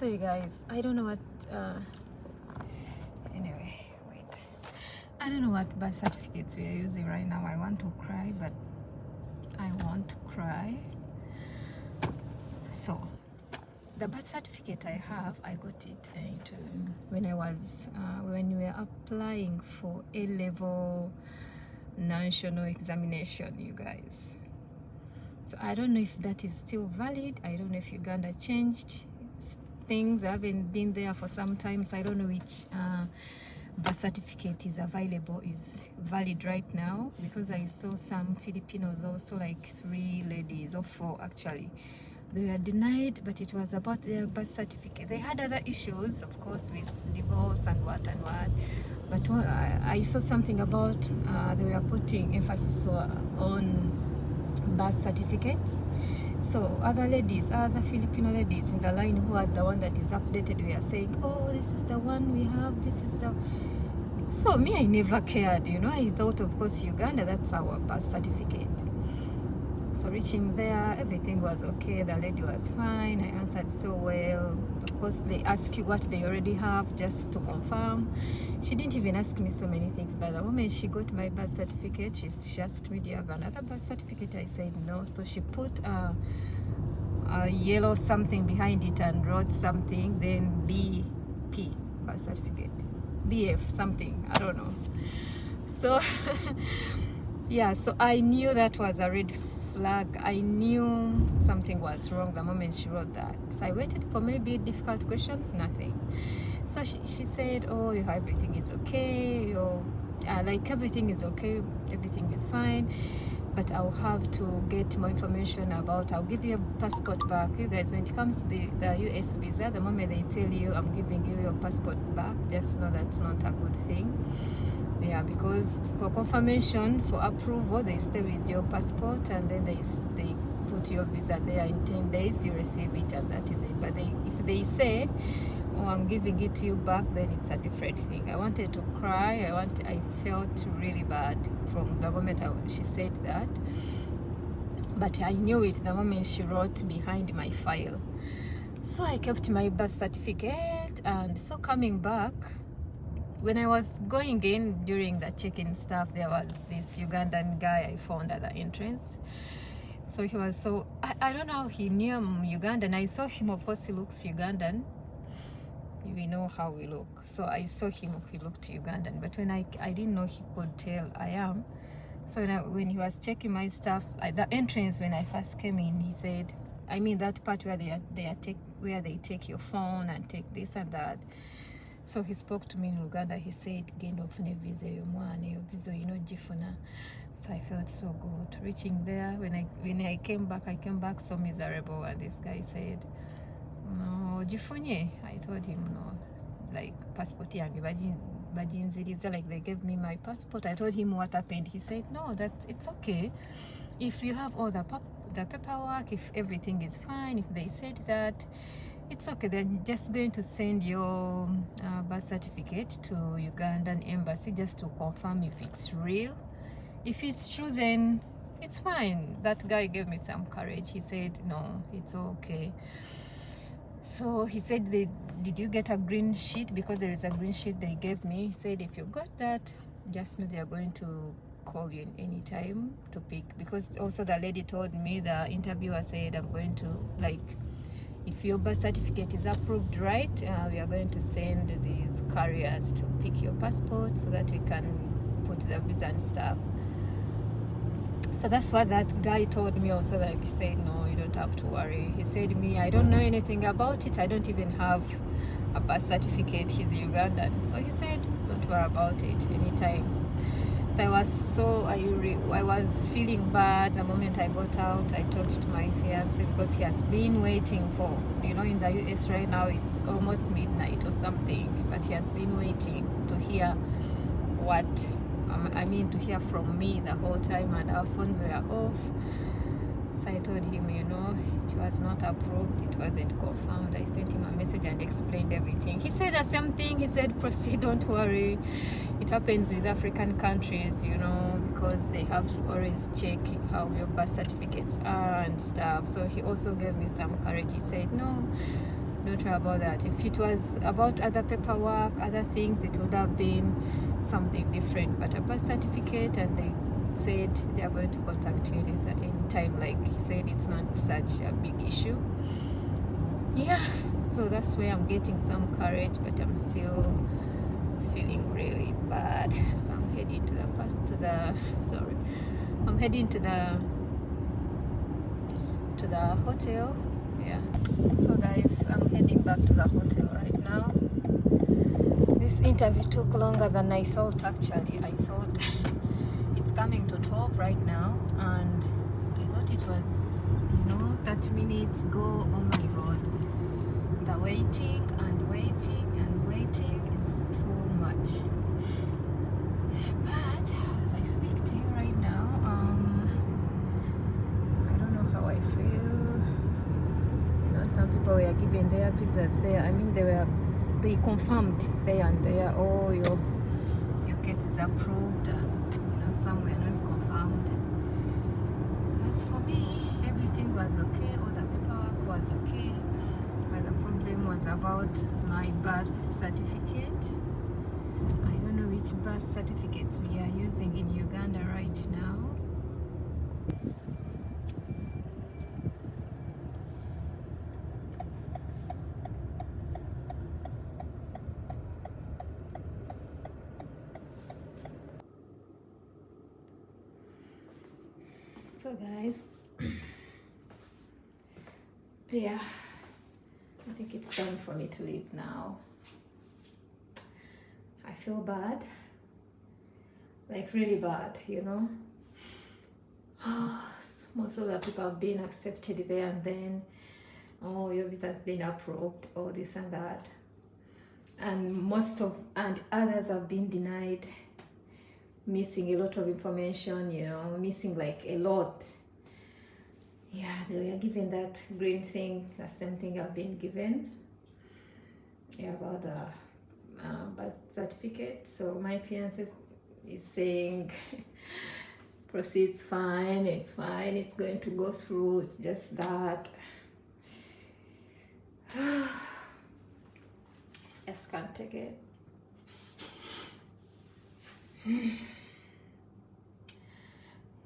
So you guys, I don't know what anyway, wait, I don't know what birth certificates we are using right now. I want to cry, but I won't cry. So the birth certificate I have, I got it when I was when we were applying for A-level national examination, you guys. So I don't know if that is still valid. I don't know if Uganda changed things. I haven't been there for some time, so I don't know which birth certificate is valid right now, because I saw some Filipinos, also like 3 ladies or 4 actually. They were denied, but it was about their birth certificate. They had other issues, of course, with divorce and what. But I saw something about they were putting emphasis on birth certificates. So other Filipino ladies in the line who are the one that is updated, we are saying, oh, this is the one we have, this is the... So me, I never cared, you know. I thought, of course, Uganda, that's our birth certificate. So reaching there, everything was okay. The lady was fine. I answered so well. Of course, they ask you what they already have just to confirm. She didn't even ask me so many things. But the moment she got my birth certificate, she asked me, do you have another birth certificate? I said no. So she put a yellow something behind it and wrote something, then BP, birth certificate. BF something, I don't know. So yeah, so I knew that was a red flag. I knew something was wrong the moment she wrote that. So I waited for maybe difficult questions, nothing. So she said, oh, everything is okay, like everything is okay, everything is fine, but I'll have to get more information about, I'll give you a passport back. You guys, when it comes to the US visa, the moment they tell you I'm giving you your passport back, just know that's not a good thing. Yeah, because for confirmation, for approval, they stay with your passport, and then they put your visa there. In 10 days you receive it, and that is it. But if they say, oh, I'm giving it to you back, then it's a different thing. I wanted to cry. I felt really bad from the moment she said that, but I knew it the moment she wrote behind my file. So I kept my birth certificate, and so coming back, when I was going in during the check-in stuff, there was this Ugandan guy I found at the entrance. So he was I don't know how he knew I'm Ugandan. I saw him, of course he looks Ugandan. We know how we look. So I saw him, he looked Ugandan. But when I didn't know he could tell I am. So when he was checking my stuff at the entrance, when I first came in, he said, I mean that part where they take your phone and take this and that. So he spoke to me in Uganda. He said, "Gendo ofune visa yomwana, yo visa gifuna." So I felt so good. Reaching there, when I came back so miserable. And this guy said, "No, gifunye." I told him no, like passport yange bajinziriza, like they gave me my passport. I told him what happened. He said, "No, it's okay. If you have all the paperwork, if everything is fine, if they said that, it's okay. They're just going to send your birth certificate to Ugandan embassy just to confirm if it's real. If it's true, then it's fine." That guy gave me some courage. He said, "No, it's okay." So he said, did you get a green sheet? Because there is a green sheet they gave me. He said, if you got that, just know they're going to call you in any time to pick. Because also the lady told me, the interviewer said, I'm going to, like, if your birth certificate is approved right, we are going to send these couriers to pick your passport so that we can put the visa and stuff. So that's what that guy told me also. Like, he said, no, you don't have to worry. He said to me, I don't know anything about it. I don't even have a birth certificate. He's Ugandan. So he said, don't worry about it anytime. So I was feeling bad. The moment I got out, I talked to my fiance, because he has been waiting for, you know, in the US right now, it's almost midnight or something, but he has been waiting to hear to hear from me the whole time, and our phones were off. So I told him, you know, it was not approved, it wasn't confirmed. I sent him a message and explained everything. He said the same thing. He said, proceed, don't worry. It happens with African countries, you know, because they have to always check how your birth certificates are and stuff. So he also gave me some courage. He said, no, don't worry about that. If it was about other paperwork, other things, it would have been something different. But a birth certificate, and they said they are going to contact you in time. Like he said, it's not such a big issue. Yeah, so that's where I'm getting some courage, but I'm still feeling really bad. So I'm heading to I'm heading to the hotel. Yeah, so guys, I'm heading back to the hotel right now. This interview took longer than I thought. Actually, I thought it's coming to 12 right now, and I thought it was 30 minutes go. Oh my god, the waiting and waiting and waiting is too much. But as I speak to you right now, I don't know how I feel. Some people were given their visas there. I mean, they confirmed there and there, oh, your case is approved, and some were not confirmed. As for me, everything was okay, all the paperwork was okay, but the problem was about my birth certificate. I don't know which birth certificates we are using in Uganda right now. So guys, yeah, I think it's time for me to leave now. I feel bad, like really bad, most of the people have been accepted there, and then, oh, your visa has been approved, or this and that, and others have been denied, missing a lot of information, missing like a lot. Yeah, they were given that green thing, the same thing I've been given, about the birth certificate. So my fiance is saying proceeds fine, it's fine, it's going to go through, it's just that just can't take it.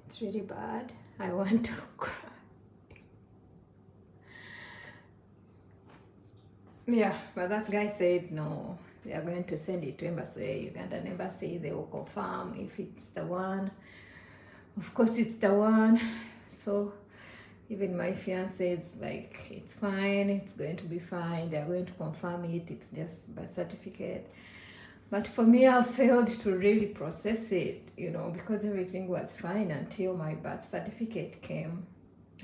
It's really bad. I want to cry. Yeah, but that guy said no, they are going to send it to embassy, Ugandan embassy. They will confirm if it's the one. Of course it's the one. So even my fiance is like, it's fine, it's going to be fine, they are going to confirm it, it's just birth certificate. But for me, I failed to really process it, because everything was fine until my birth certificate came.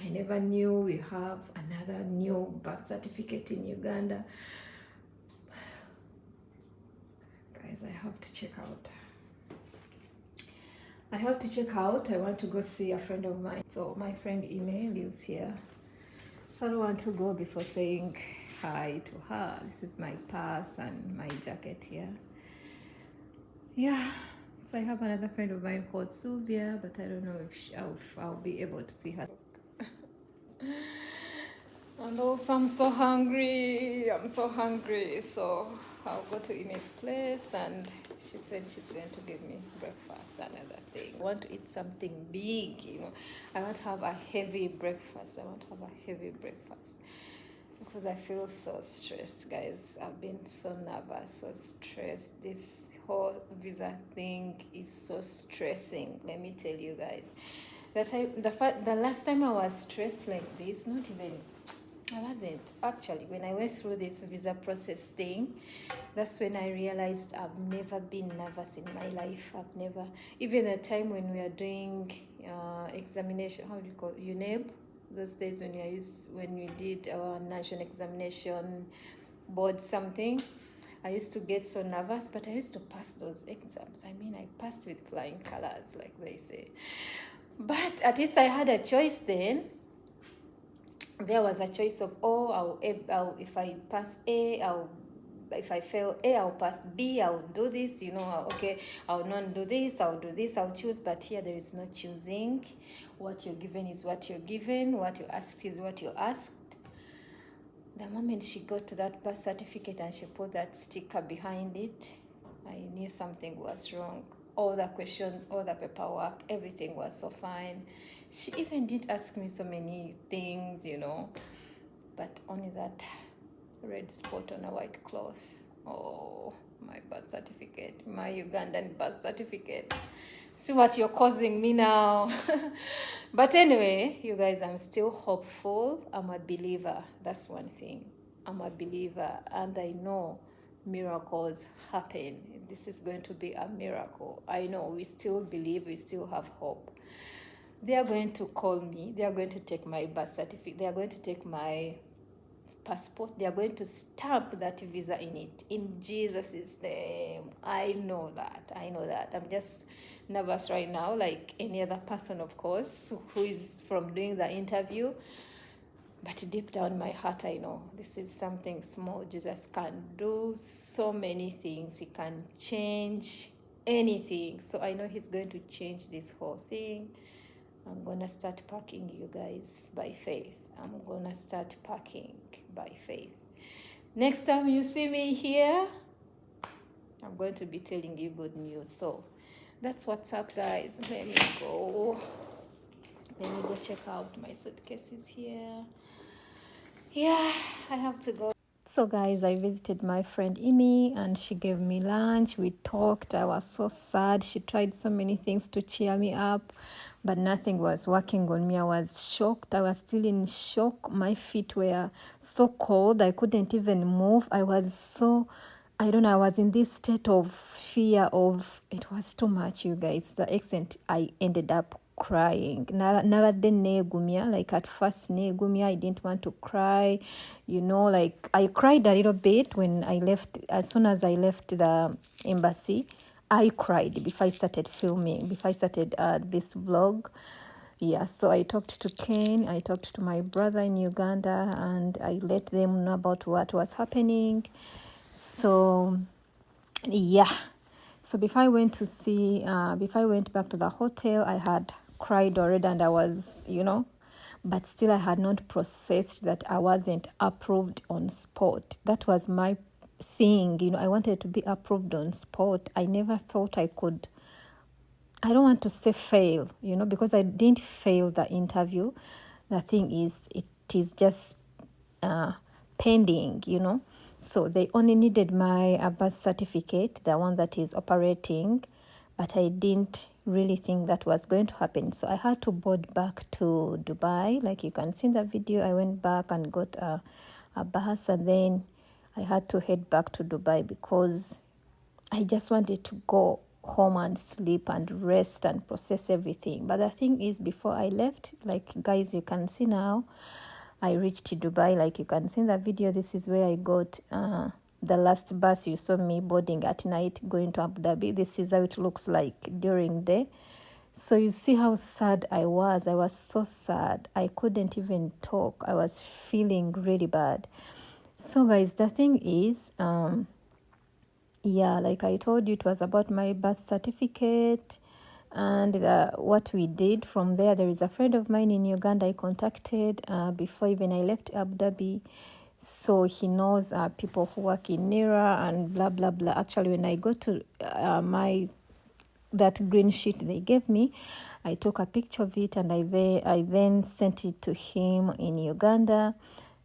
I never knew we have another new birth certificate in Uganda. Guys, I have to check out. I want to go see a friend of mine. So my friend Ime lives here. So I don't want to go before saying hi to her. This is my purse and my jacket here. Yeah. So I have another friend of mine called Sylvia, but I don't know if I'll be able to see her. And also I'm so hungry, so I'll go to Ime's place, and she said she's going to give me breakfast, another thing. I want to eat something big, I want to have a heavy breakfast, because I feel so stressed, guys. I've been so nervous, so stressed. This whole visa thing is so stressing, let me tell you guys. The last time I was stressed like this, I wasn't. Actually, when I went through this visa process thing, that's when I realized I've never been nervous in my life. I've never, even the time when we are doing examination, how do you call it, UNEB, those days when we did our national examination board something, I used to get so nervous, but I used to pass those exams. I mean, I passed with flying colors, like they say. But at least I had a choice then. There was a choice of, if I pass A, if I fail A, I'll pass B, I'll do this, okay, I'll not do this, I'll do this, I'll choose. But here there is no choosing. What you're given is what you're given. What you asked is what you asked. The moment she got to that birth certificate and she put that sticker behind it, I knew something was wrong. All the questions, all the paperwork, everything was so fine. She even didn't ask me so many things, you know, but only that red spot on a white cloth. Oh, my birth certificate, my Ugandan birth certificate. See what you're causing me now. But anyway, you guys, I'm still hopeful. I'm a believer. That's one thing. I'm a believer, and I know miracles happen. This is going to be a miracle. I know. We still believe. We still have hope. They are going to call me. They are going to take my birth certificate. They are going to take my passport. They are going to stamp that visa in it, in Jesus' name. I know that. I'm just nervous right now, like any other person, of course, who is from doing the interview. But deep down my heart, I know this is something small. Jesus can do so many things. He can change anything. So I know he's going to change this whole thing. I'm gonna start packing, you guys, by faith. I'm gonna start packing by faith. Next time you see me here, I'm going to be telling you good news. So that's what's up, guys. Let me go check out my suitcases here. Yeah, I have to go. So guys, I visited my friend Imi and she gave me lunch. We talked. I was so sad. She tried so many things to cheer me up, but nothing was working on me. I was shocked. I was still in shock. My feet were so cold. I couldn't even move. I was in this state of fear of, it was too much, you guys. The extent I ended up crying. Like at first, I didn't want to cry. You know, like I cried a little bit when I left. As soon as I left the embassy, I cried before I started filming, before I started this vlog. Yeah, so I talked to Ken, I talked to my brother in Uganda, and I let them know about what was happening. So, yeah. So before I went back to the hotel, I had cried already, and I was, but still I had not processed that I wasn't approved on spot. That was my thing, I wanted to be approved on spot. I never thought I could, I don't want to say fail, because I didn't fail the interview. The thing is, it is just pending, So they only needed my birth certificate, the one that is operating, but I didn't really think that was going to happen. So I had to board back to Dubai. Like you can see in the video, I went back and got a bus, and then I had to head back to Dubai because I just wanted to go home and sleep and rest and process everything. But the thing is, before I left, like guys, you can see now, I reached Dubai. Like you can see in the video, this is where I got the last bus you saw me boarding at night going to Abu Dhabi. This is how it looks like during day. So you see how sad I was. I was so sad. I couldn't even talk. I was feeling really bad. So guys, the thing is, like I told you, it was about my birth certificate. And what we did from there, there is a friend of mine in Uganda I contacted before even I left Abu Dhabi. So he knows people who work in NERA and blah, blah, blah. Actually, when I got to that green sheet they gave me, I took a picture of it and I then sent it to him in Uganda.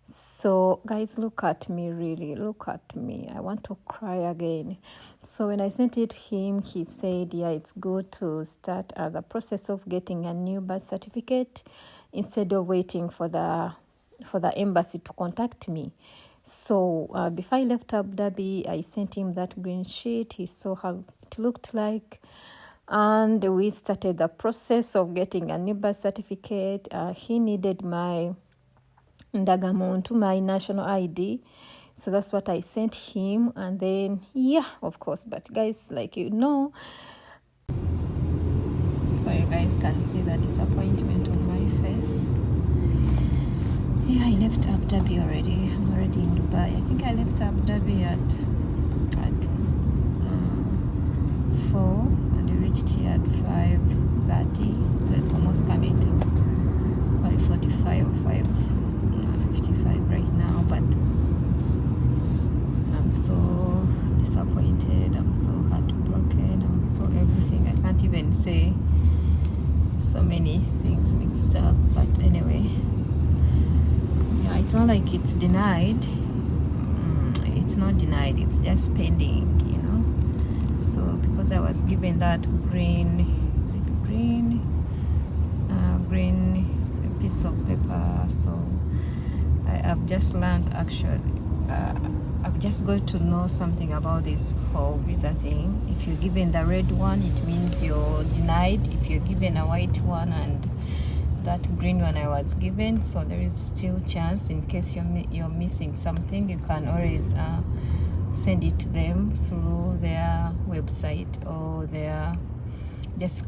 So guys, look at me, really, look at me. I want to cry again. So when I sent it to him, he said, yeah, it's good to start the process of getting a new birth certificate instead of waiting for the embassy to contact me. So before I left Abu Dhabi, I sent him that green sheet. He saw how it looked like. And we started the process of getting a new birth certificate. He needed my Ndagamuntu, my national ID. So that's what I sent him. And then, of course. But guys, like so you guys can see the disappointment on my face. I left Abu Dhabi already. I'm already in Dubai. I think I left Abu Dhabi at 4 and we reached here at 5:30. So it's almost coming to 5:45 or 5:55 right now. But say, so many things mixed up. But anyway, yeah, it's not like it's denied. It's not denied, it's just pending, you know. So because I was given that green, is it green? Green piece of paper, so I've just learned, actually, I've just got to know something about this whole visa thing. If you're given the red one, it means you're denied. If you're given a white one and that green one I was given, so there is still chance in case you're missing something. You can always send it to them through their website, or their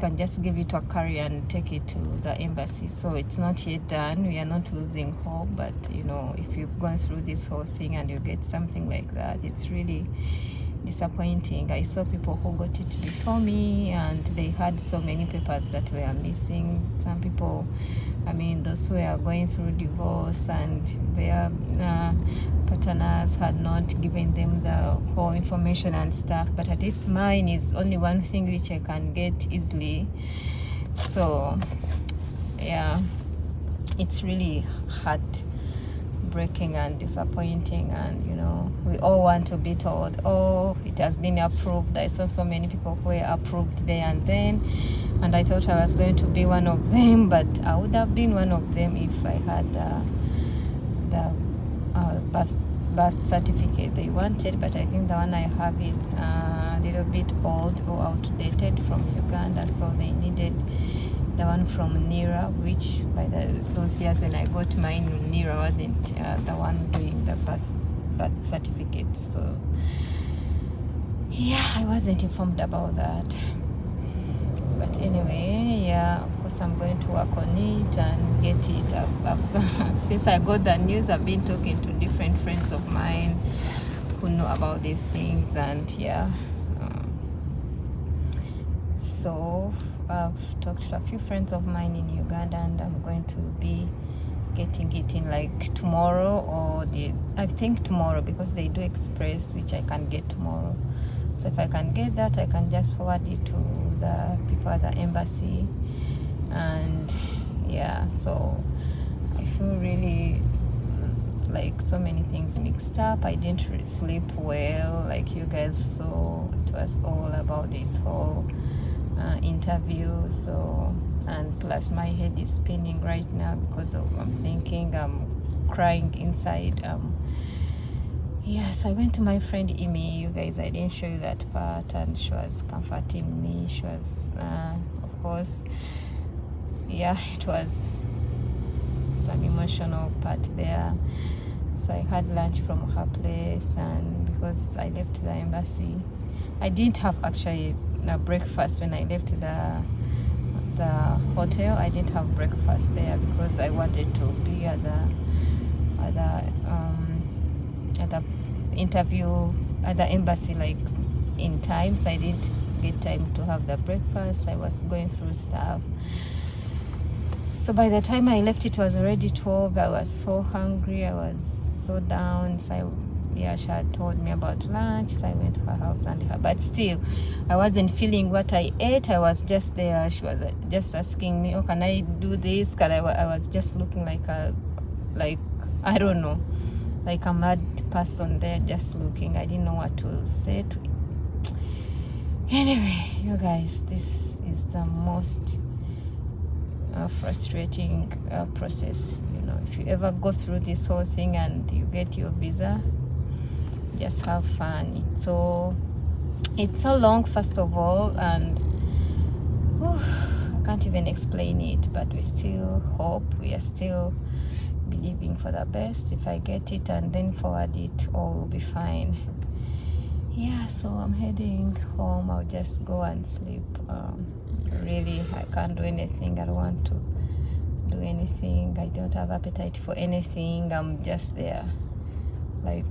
can just give it to a courier and take it to the embassy. So it's not yet done. We are not losing hope, but you know, if you've gone through this whole thing and you get something like that, it's really disappointing. I saw people who got it before me and they had so many papers that were missing. Some people, I mean, those who are going through divorce and their partners had not given them the whole information and stuff, but at least mine is only one thing which I can get easily. So yeah, it's really heartbreaking and disappointing, and you know, we all want to be told, oh, it has been approved. I saw so many people who were approved there and then, and I thought I was going to be one of them, but I would have been one of them if I had the birth certificate they wanted. But I think the one I have is a little bit old or outdated from Uganda, so they needed the one from NIRA, which by those years when I got mine, NIRA wasn't the one doing the birth certificate. So yeah, I wasn't informed about that. But anyway, yeah, of course I'm going to work on it and get it. Since I got the news, I've been talking to different friends of mine who know about these things, and yeah. So I've talked to a few friends of mine in Uganda, and I'm going to be getting it in like tomorrow, or I think tomorrow, because they do express, which I can get tomorrow. So if I can get that, I can just forward it to the people at the embassy. And yeah, so I feel really like so many things mixed up. I didn't really sleep well, like you guys saw. It was all about this whole interview. So, and plus my head is spinning right now because I'm thinking, I'm crying inside. Yes, I went to my friend Imi. You guys, I didn't show you that part, and she was comforting me. She was, of course, yeah, it's an emotional part there. So I had lunch from her place, and because I left the embassy, I didn't have actually a breakfast when I left the hotel. I didn't have breakfast there because I wanted to be at the interview at the embassy like in time, so I didn't get time to have the breakfast. I was going through stuff, so by the time I left it was already 12. I was so hungry, I was so down. So she had told me about lunch, so I went to her house and but still I wasn't feeling what I ate. I was just there. She was just asking me, oh, can I do this? I was just looking like I don't know, like a mad person there, just looking. I didn't know what to say to it. Anyway, you guys, this is the most frustrating process. You know, if you ever go through this whole thing and you get your visa, just have fun. It's so long, first of all, and I can't even explain it, but we still hope. We are still believing for the best. If I get it and then forward it, all will be fine. Yeah, so I'm heading home. I'll just go and sleep. Really, I can't do anything. I don't want to do anything. I don't have appetite for anything. I'm just there, like